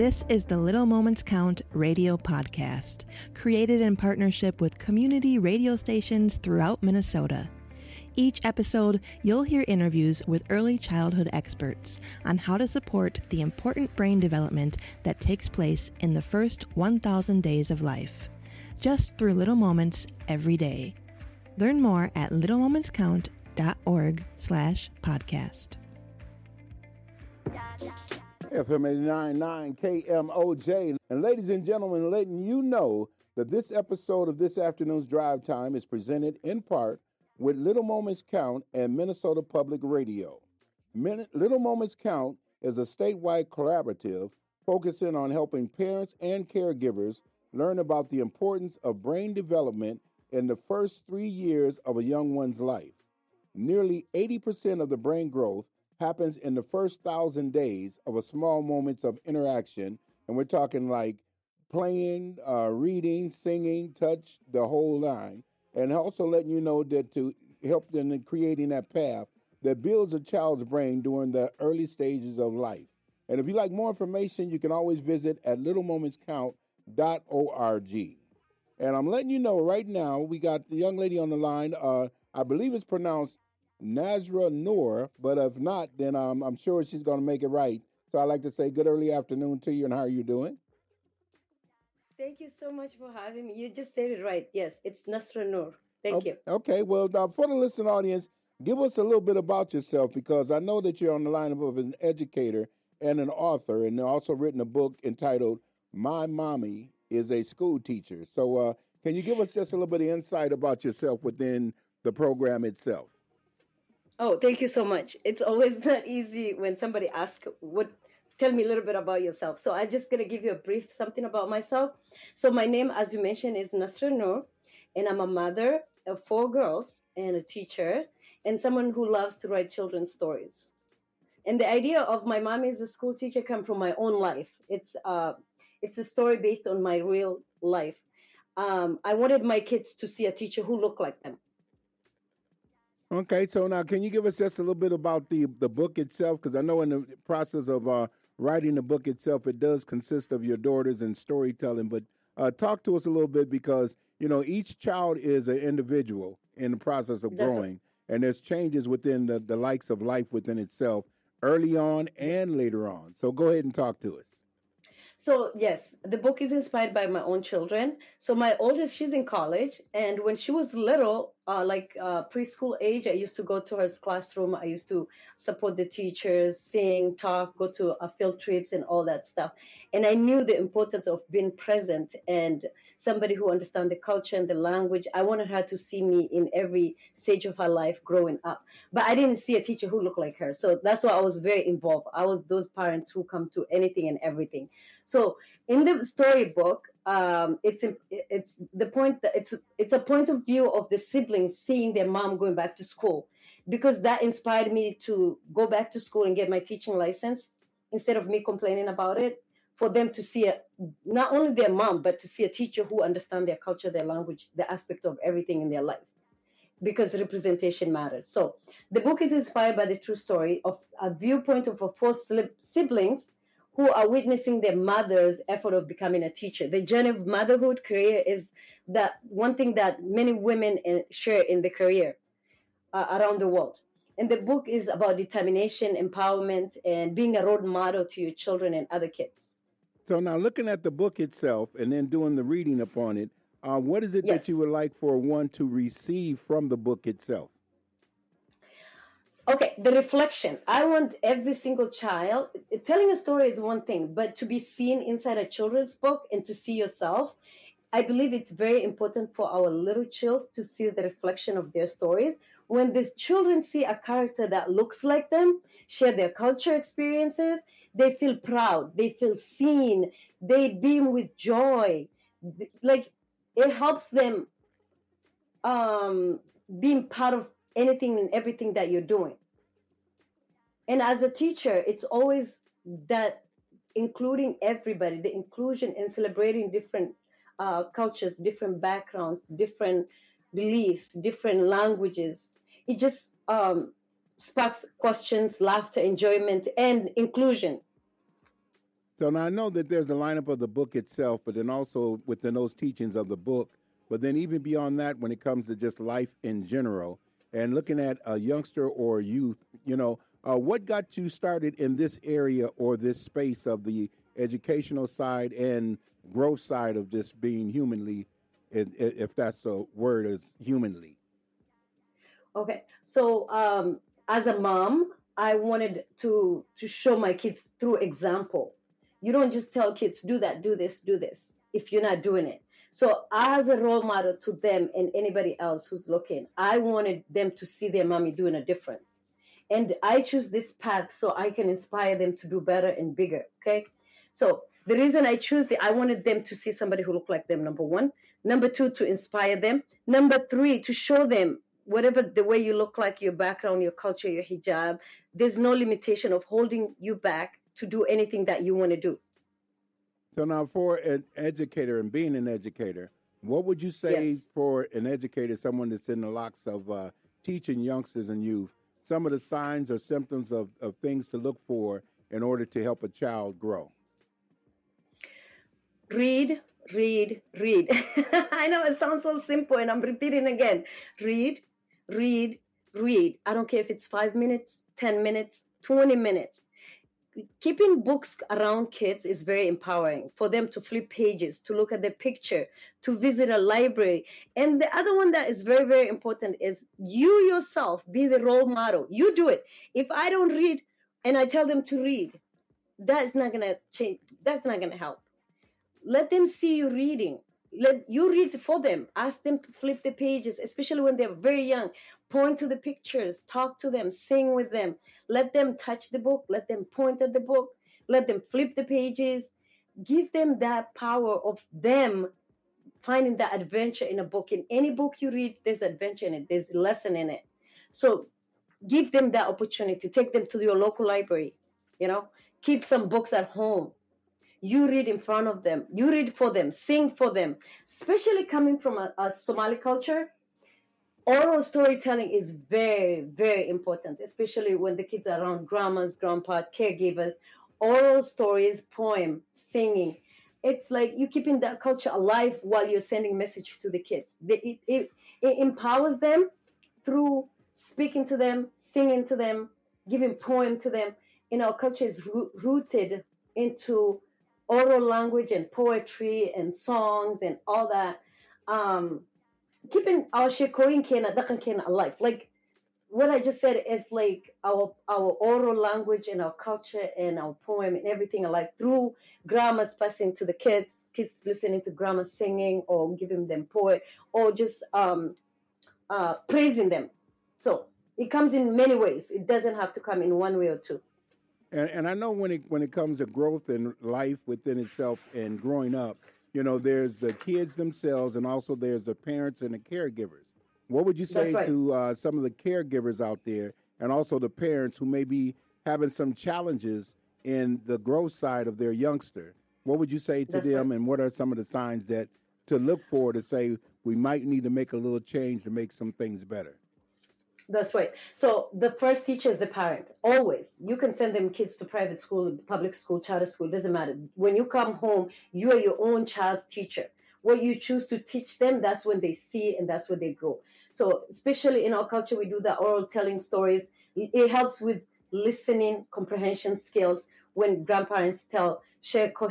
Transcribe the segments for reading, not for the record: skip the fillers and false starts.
This is the Little Moments Count radio podcast, created in partnership with community radio stations throughout Minnesota. Each episode, you'll hear interviews with early childhood experts on how to support the important brain development that takes place in the first 1,000 days of life, just through little moments every day. Learn more at littlemomentscount.org/podcast. FM 89.9 KMOJ. And ladies and gentlemen, letting you know that this episode of this afternoon's Drive Time is presented in part with Little Moments Count and Minnesota Public Radio. Little Moments Count is a statewide collaborative focusing on helping parents and caregivers learn about the importance of brain development in the first 3 years of a young one's life. Nearly 80% of the brain growth happens in the first 1,000 days of a small moments of interaction, and we're talking like playing, reading, singing, touch, the whole line, and also letting you know that to help them in creating that path that builds a child's brain during the early stages of life. And if you'd like more information, you can always visit at littlemomentscount.org. And I'm letting you know right now, we got the young lady on the line, I believe it's pronounced Nasra Noor, but if not, then I'm sure she's going to make it right. So I'd like to say good early afternoon to you, and how are you doing? Thank you so much for having me. You just said it right. Yes, it's Nasra Noor. Thank you. Okay, well, for the listening audience, give us a little bit about yourself, because I know that you're on the line of an educator and an author, and also written a book entitled My Mommy is a School Teacher. So can you give us just a little bit of insight about yourself within the program itself? Oh, thank you so much. It's always not easy when somebody asks, tell me a little bit about yourself. So I'm just going to give you a brief something about myself. So my name, as you mentioned, is Nasra Noor, and I'm a mother of 4 girls and a teacher and someone who loves to write children's stories. And the idea of my mom is a school teacher come from my own life. It's a story based on my real life. I wanted my kids to see a teacher who looked like them. Okay, so now can you give us just a little bit about the book itself? Because I know in the process of writing the book itself, it does consist of your daughters and storytelling. But talk to us a little bit, because, you know, each child is an individual in the process of growing. And there's changes within the likes of life within itself, early on and later on. So go ahead and talk to us. So, yes, the book is inspired by my own children. So my oldest, she's in college. And when she was little, preschool age, I used to go to her classroom. I used to support the teachers, sing, talk, go to field trips and all that stuff. And I knew the importance of being present and somebody who understands the culture and the language. I wanted her to see me in every stage of her life growing up. But I didn't see a teacher who looked like her. So that's why I was very involved. I was those parents who come to anything and everything. So in the storybook, it's the point that it's a point of view of the siblings seeing their mom going back to school, because that inspired me to go back to school and get my teaching license instead of me complaining about it. For them to see not only their mom, but to see a teacher who understands their culture, their language, the aspect of everything in their life, because representation matters. So the book is inspired by the true story of a viewpoint of 4 siblings who are witnessing their mother's effort of becoming a teacher. The journey of motherhood career is that one thing that many women share in the career around the world. And the book is about determination, empowerment, and being a role model to your children and other kids. So now, looking at the book itself and then doing the reading upon it, what is it that you would like for one to receive from the book itself? Okay, the reflection. I want every single child, telling a story is one thing, but to be seen inside a children's book and to see yourself, I believe it's very important for our little children to see the reflection of their stories. When these children see a character that looks like them, share their culture experiences, they feel proud, they feel seen, they beam with joy. Like, it helps them being part of anything and everything that you're doing. And as a teacher, it's always that including everybody, the inclusion and celebrating different cultures, different backgrounds, different beliefs, different languages. It just sparks questions, laughter, enjoyment, and inclusion. So now I know that there's a lineup of the book itself, but then also within those teachings of the book, but then even beyond that, when it comes to just life in general and looking at a youngster or youth, what got you started in this area or this space of the educational side and growth side of just being humanly, if that's a word, is humanly? Okay. So as a mom, I wanted to show my kids through example. You don't just tell kids, do that, do this, if you're not doing it. So as a role model to them and anybody else who's looking, I wanted them to see their mommy doing a difference. And I choose this path so I can inspire them to do better and bigger. Okay. So the reason I choose I wanted them to see somebody who looked like them, number one. Number two, to inspire them. Number three, to show them whatever the way you look like, your background, your culture, your hijab, there's no limitation of holding you back to do anything that you want to do. So now for an educator and being an educator, what would you say for an educator, someone that's in the locks of teaching youngsters and youth, some of the signs or symptoms of things to look for in order to help a child grow? Read. I know it sounds so simple and I'm repeating again. Read. I don't care if it's 5 minutes, 10 minutes, 20 minutes. Keeping books around kids is very empowering for them to flip pages, to look at the picture, to visit a library. And the other one that is very, very important is you yourself be the role model. You do it. If I don't read and I tell them to read, that's not going to change. That's not going to help. Let them see you reading. Let you read for them. Ask them to flip the pages, especially when they're very young. Point to the pictures, talk to them, sing with them. Let them touch the book. Let them point at the book. Let them flip the pages. Give them that power of them finding that adventure in a book. In any book you read, there's adventure in it. There's a lesson in it. So give them that opportunity. Take them to your local library. Keep some books at home. You read in front of them. You read for them. Sing for them. Especially coming from a Somali culture, oral storytelling is very, very important, especially when the kids are around grandmas, grandpas, caregivers. Oral stories, poem, singing. It's like you're keeping that culture alive while you're sending message to the kids. It empowers them through speaking to them, singing to them, giving poem to them. Our culture is rooted into oral language and poetry and songs and all that. Keeping our shekoyin kena, dakan kena alive. Like what I just said is like our oral language and our culture and our poem and everything alive through grandmas passing to the kids listening to grandma singing or giving them poem or just praising them. So it comes in many ways. It doesn't have to come in one way or two. And I know when it comes to growth and life within itself and growing up, there's the kids themselves and also there's the parents and the caregivers. What would you say to some of the caregivers out there and also the parents who may be having some challenges in the growth side of their youngster? What would you say to them and what are some of the signs that to look for to say we might need to make a little change to make some things better? That's right. So the first teacher is the parent. Always. You can send them kids to private school, public school, charter school, doesn't matter. When you come home, you are your own child's teacher. What you choose to teach them, that's when they see and that's when they grow. So especially in our culture, we do the oral telling stories. It helps with listening, comprehension skills. When grandparents tell, sheko,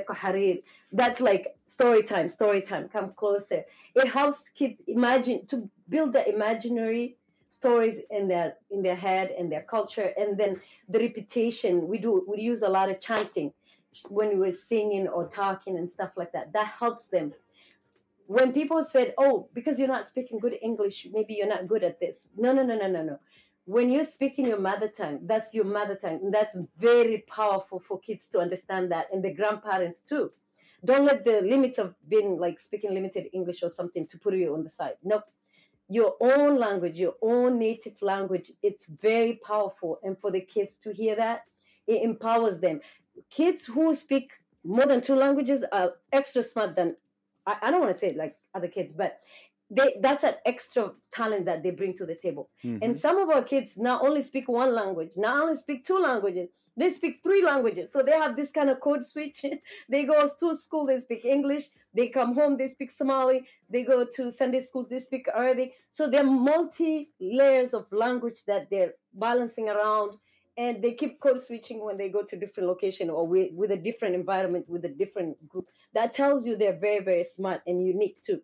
harir, that's like story time, come closer. It helps kids imagine, to build the imaginary stories in their head and their culture, and then the repetition. We use a lot of chanting when we're singing or talking and stuff like that. That helps them. When people said, "Oh, because you're not speaking good English, maybe you're not good at this." No. When you're speaking your mother tongue, that's your mother tongue, and that's very powerful for kids to understand that, and the grandparents too. Don't let the limits of being like speaking limited English or something to put you on the side. Nope. Your own language, your own native language, it's very powerful. And for the kids to hear that, it empowers them. Kids who speak more than two languages are extra smart than, I don't want to say it like other kids, but that's an extra talent that they bring to the table. Mm-hmm. And some of our kids not only speak one language, not only speak two languages, they speak three languages. So they have this kind of code switch. They go to school, they speak English. They come home, they speak Somali. They go to Sunday school, they speak Arabic. So they're multi layers of language that they're balancing around. And they keep code switching when they go to different location or with a different environment, with a different group. That tells you they're very, very smart and unique too.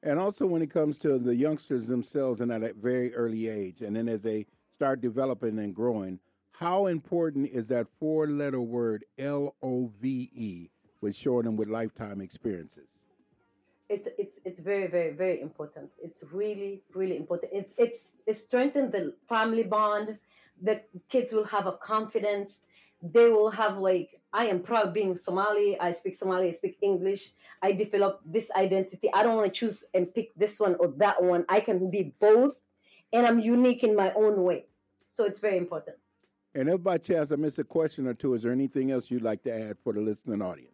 And also when it comes to the youngsters themselves and at a very early age, and then as they start developing and growing, how important is that four-letter word LOVE with showing them with lifetime experiences? It's very, very, very important. It's really, really important. It strengthens the family bond. The kids will have a confidence. They will have like, I am proud being Somali. I speak Somali. I speak English. I develop this identity. I don't want to choose and pick this one or that one. I can be both, and I'm unique in my own way. So it's very important. And if by chance I miss a question or two, is there anything else you'd like to add for the listening audience?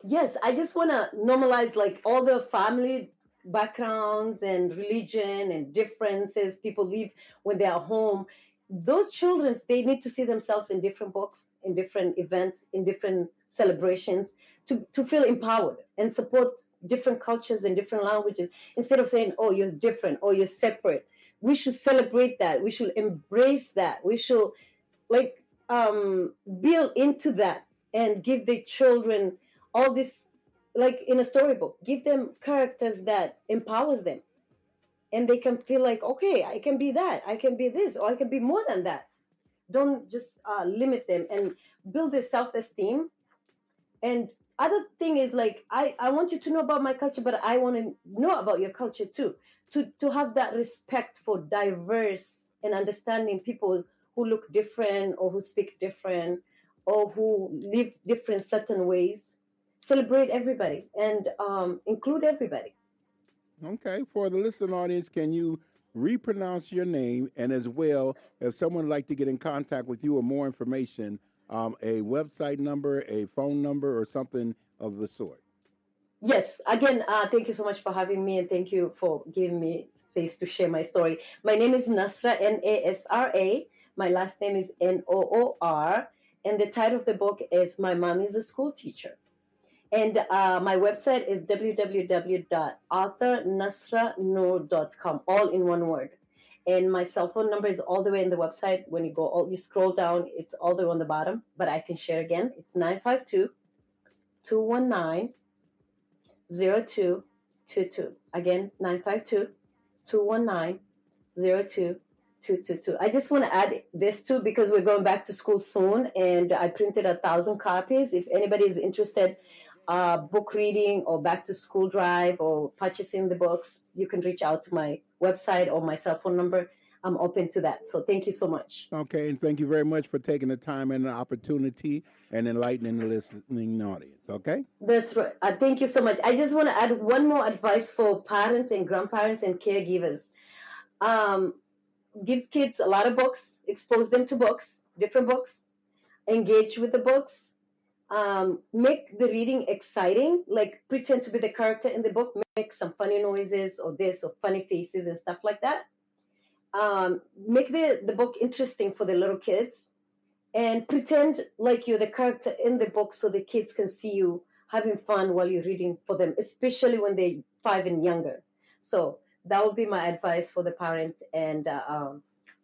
Yes, I just want to normalize like all the family backgrounds and religion and differences people live when they are home. Those children, they need to see themselves in different books, in different events, in different celebrations to feel empowered and support different cultures and different languages instead of saying, oh, you're different or you're separate. We should celebrate that. We should embrace that. We should like build into that and give the children all this, like in a storybook, give them characters that empowers them. And they can feel like, okay, I can be that. I can be this, or I can be more than that. Don't just limit them and build their self-esteem. And other thing is like, I want you to know about my culture, but I want to know about your culture too. To have that respect for diverse and understanding people who look different or who speak different or who live different certain ways. Celebrate everybody and include everybody. Okay. For the listening audience, can you repronounce your name? And as well, if someone would like to get in contact with you or more information, a website number, a phone number, or something of the sort. Yes. Again, thank you so much for having me, and thank you for giving me space to share my story. My name is Nasra, Nasra. My last name is Noor. And the title of the book is My Mom is a School Teacher. And my website is www.authornasranoor.com, all in one word. And my cell phone number is all the way in the website. When you go, you scroll down, it's all the way on the bottom, but I can share again. It's 952-219-0222. Again, 952-219-0222. I just want to add this too, because we're going back to school soon, and I printed 1,000 copies. If anybody is interested, book reading or back to school drive or purchasing the books, you can reach out to my website or my cell phone number. I'm open to that. So thank you so much. Okay, and thank you very much for taking the time and the opportunity and enlightening the listening audience, okay? That's right. Thank you so much. I just want to add one more advice for parents and grandparents and caregivers. Give kids a lot of books, expose them to books, different books, engage with the books. Make the reading exciting, like pretend to be the character in the book, make some funny noises or this or funny faces and stuff like that. Make the book interesting for the little kids and pretend like you're the character in the book so the kids can see you having fun while you're reading for them, especially when they're 5 and younger. So that would be my advice for the parents and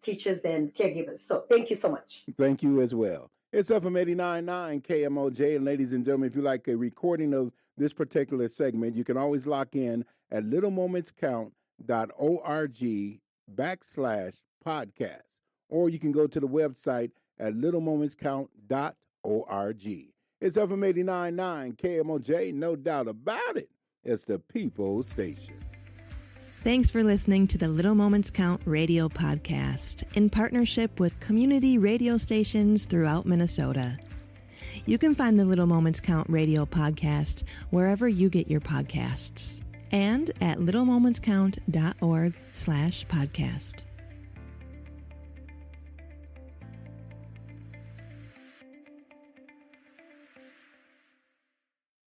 teachers and caregivers. So thank you so much. Thank you as well. It's FM 89.9 KMOJ. And ladies and gentlemen, if you like a recording of this particular segment, you can always lock in at littlemomentscount.org/podcast. Or you can go to the website at littlemomentscount.org. It's FM 89.9 KMOJ. No doubt about it. It's the People's Station. Thanks for listening to the Little Moments Count radio podcast in partnership with community radio stations throughout Minnesota. You can find the Little Moments Count radio podcast wherever you get your podcasts and at littlemomentscount.org/podcast.